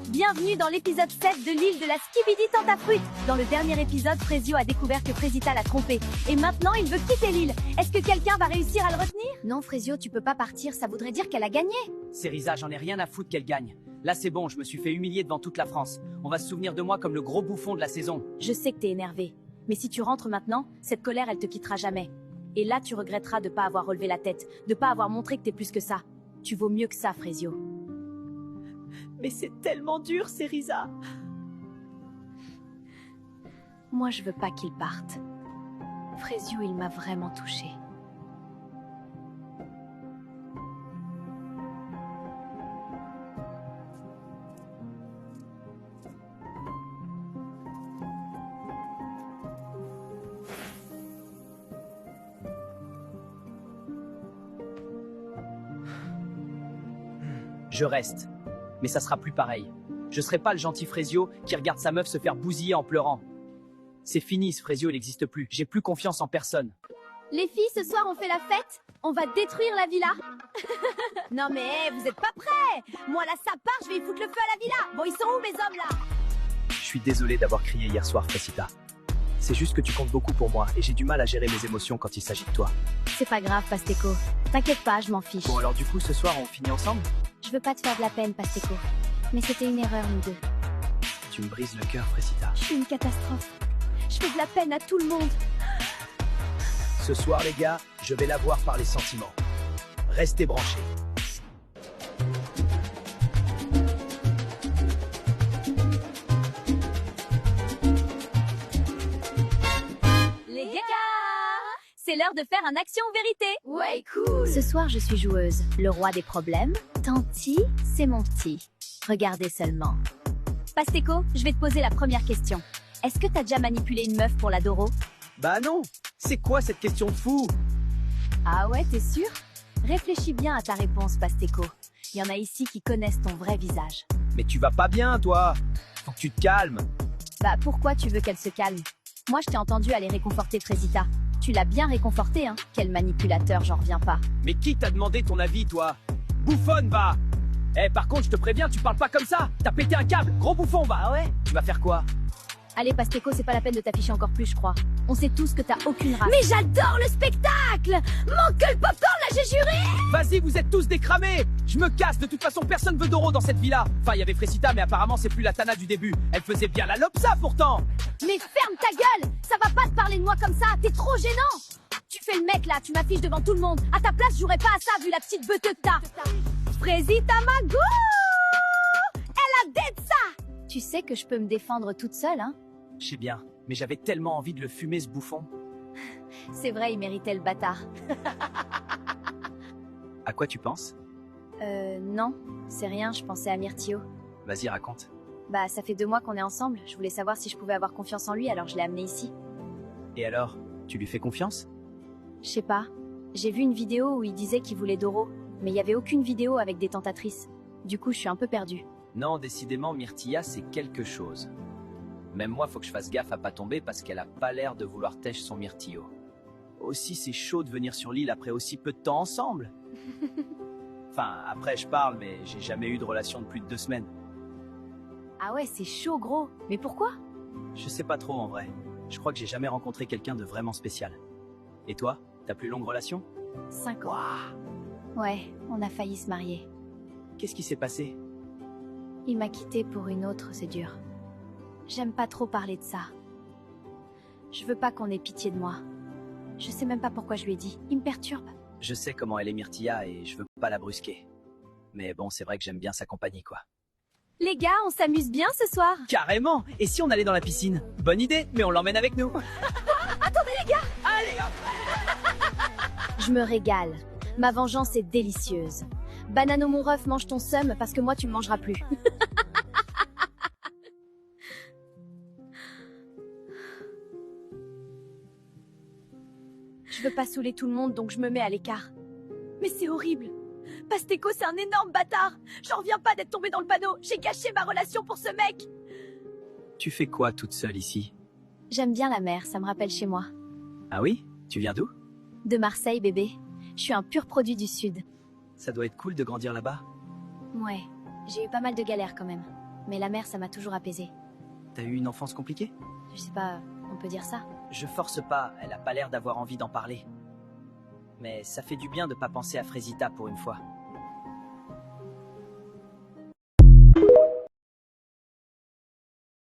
Bienvenue dans l'épisode 7 de l'île de la Skibidi Tentafruit. Dans le dernier épisode, Frezio a découvert que Frezita l'a trompé. Et maintenant, il veut quitter l'île. Est-ce que quelqu'un va réussir à le retenir? Non, Frezio, tu peux pas partir, ça voudrait dire qu'elle a gagné. Cerisa, j'en ai rien à foutre qu'elle gagne. Là c'est bon, je me suis fait humilier devant toute la France. On va se souvenir de moi comme le gros bouffon de la saison. Je sais que t'es énervé. Mais si tu rentres maintenant, cette colère, elle te quittera jamais. Et là, tu regretteras de pas avoir relevé la tête, de pas avoir montré que t'es plus que ça. Tu vaux mieux que ça, Frezio. Mais c'est tellement dur, Cerisa. Moi, je veux pas qu'il parte. Frezio, il m'a vraiment touchée. Je reste. Mais ça sera plus pareil. Je serai pas le gentil Frezio qui regarde sa meuf se faire bousiller en pleurant. C'est fini, ce Frezio, il n'existe plus. J'ai plus confiance en personne. Les filles, ce soir, on fait la fête. On va détruire la villa. Non mais, vous êtes pas prêts. Moi, là, ça part, je vais y foutre le feu à la villa. Bon, ils sont où, mes hommes, là? Je suis désolé d'avoir crié hier soir, Fresita. C'est juste que tu comptes beaucoup pour moi et j'ai du mal à gérer mes émotions quand il s'agit de toi. C'est pas grave, Pasteco. T'inquiète pas, je m'en fiche. Bon alors du coup, ce soir, on finit ensemble? Je veux pas te faire de la peine, Pasteco. Mais c'était une erreur, nous deux. Tu me brises le cœur, Fresita. Je suis une catastrophe. Je fais de la peine à tout le monde. Ce soir, les gars, je vais l'avoir par les sentiments. Restez branchés. Les gars, c'est l'heure de faire un action ou vérité. Ouais, cool. Ce soir, je suis joueuse. Le roi des problèmes. Tanti, c'est mon petit. Regardez seulement. Pasteco, je vais te poser la première question. Est-ce que t'as déjà manipulé une meuf pour l'Adoro? Bah non. C'est quoi cette question de fou? Ah ouais, t'es sûr? Réfléchis bien à ta réponse, Pasteco. Il y en a ici qui connaissent ton vrai visage. Mais tu vas pas bien, toi. Faut que tu te calmes. Bah pourquoi tu veux qu'elle se calme? Moi, je t'ai entendu aller réconforter Frezita. Tu l'as bien réconforté, hein? Quel manipulateur, j'en reviens pas. Mais qui t'a demandé ton avis, toi? Bouffonne, va. Eh, par contre, je te préviens, tu parles pas comme ça. T'as pété un câble, gros bouffon, va. Ah ouais? Tu vas faire quoi? Allez, Pasteco, c'est pas la peine de t'afficher encore plus, je crois. On sait tous que t'as aucune race. Mais j'adore le spectacle! Manque que le popcorn, là, j'ai juré! Vas-y, vous êtes tous décramés. Je me casse, de toute façon, personne veut d'Oro dans cette villa. Enfin, il y avait Fresita, mais apparemment, c'est plus la Tana du début. Elle faisait bien la lopsa, pourtant. Mais ferme ta gueule! Ça va pas te parler de moi comme ça, t'es trop gênant! Tu fais le mec, là, tu m'affiches devant tout le monde. À ta place, je jouerais pas à ça, vu la petite beuteux que t'as. Frezita Mago! Elle a dead ça! Tu sais que je peux me défendre toute seule, hein? Je sais bien, mais j'avais tellement envie de le fumer, ce bouffon. C'est vrai, il méritait le bâtard. À quoi tu penses? Non, c'est rien, je pensais à Myrtio. Vas-y, raconte. Bah, ça fait 2 mois qu'on est ensemble, je voulais savoir si je pouvais avoir confiance en lui, alors je l'ai amené ici. Et alors, tu lui fais confiance? Je sais pas, j'ai vu une vidéo où il disait qu'il voulait Doro, mais il y avait aucune vidéo avec des tentatrices. Du coup, je suis un peu perdue. Non, décidément, Myrtilla, c'est quelque chose. Même moi, faut que je fasse gaffe à pas tomber parce qu'elle a pas l'air de vouloir tèche son Myrtillo. Aussi, c'est chaud de venir sur l'île après aussi peu de temps ensemble. Enfin, après je parle, mais j'ai jamais eu de relation de plus de 2 semaines. Ah ouais, c'est chaud, gros. Mais pourquoi? Je sais pas trop en vrai. Je crois que j'ai jamais rencontré quelqu'un de vraiment spécial. Et toi, ta plus longue relation? 5 ans. Waouh! Ouais, on a failli se marier. Qu'est-ce qui s'est passé? Il m'a quittée pour une autre, c'est dur. J'aime pas trop parler de ça. Je veux pas qu'on ait pitié de moi. Je sais même pas pourquoi je lui ai dit. Il me perturbe. Je sais comment elle est Myrtilla et je veux pas la brusquer. Mais bon, c'est vrai que j'aime bien sa compagnie, quoi. Les gars, on s'amuse bien ce soir. Carrément! Et si on allait dans la piscine? Bonne idée, mais on l'emmène avec nous. Attendez les gars! Allez hop! Je me régale. Ma vengeance est délicieuse. Banano mon ref, mange ton seum parce que moi tu me mangeras plus. Je veux pas saouler tout le monde donc je me mets à l'écart. Mais c'est horrible. Pasteco c'est un énorme bâtard. J'en reviens pas d'être tombé dans le panneau. J'ai gâché ma relation pour ce mec. Tu fais quoi toute seule ici? J'aime bien la mer, ça me rappelle chez moi. Ah oui? Tu viens d'où? De Marseille bébé. Je suis un pur produit du sud. Ça doit être cool de grandir là-bas. Ouais, j'ai eu pas mal de galères quand même. mais la mer, ça m'a toujours apaisée. T'as eu une enfance compliquée? Je sais pas, on peut dire ça? Je force pas, elle a pas l'air d'avoir envie d'en parler. Mais ça fait du bien de pas penser à Frésita pour une fois.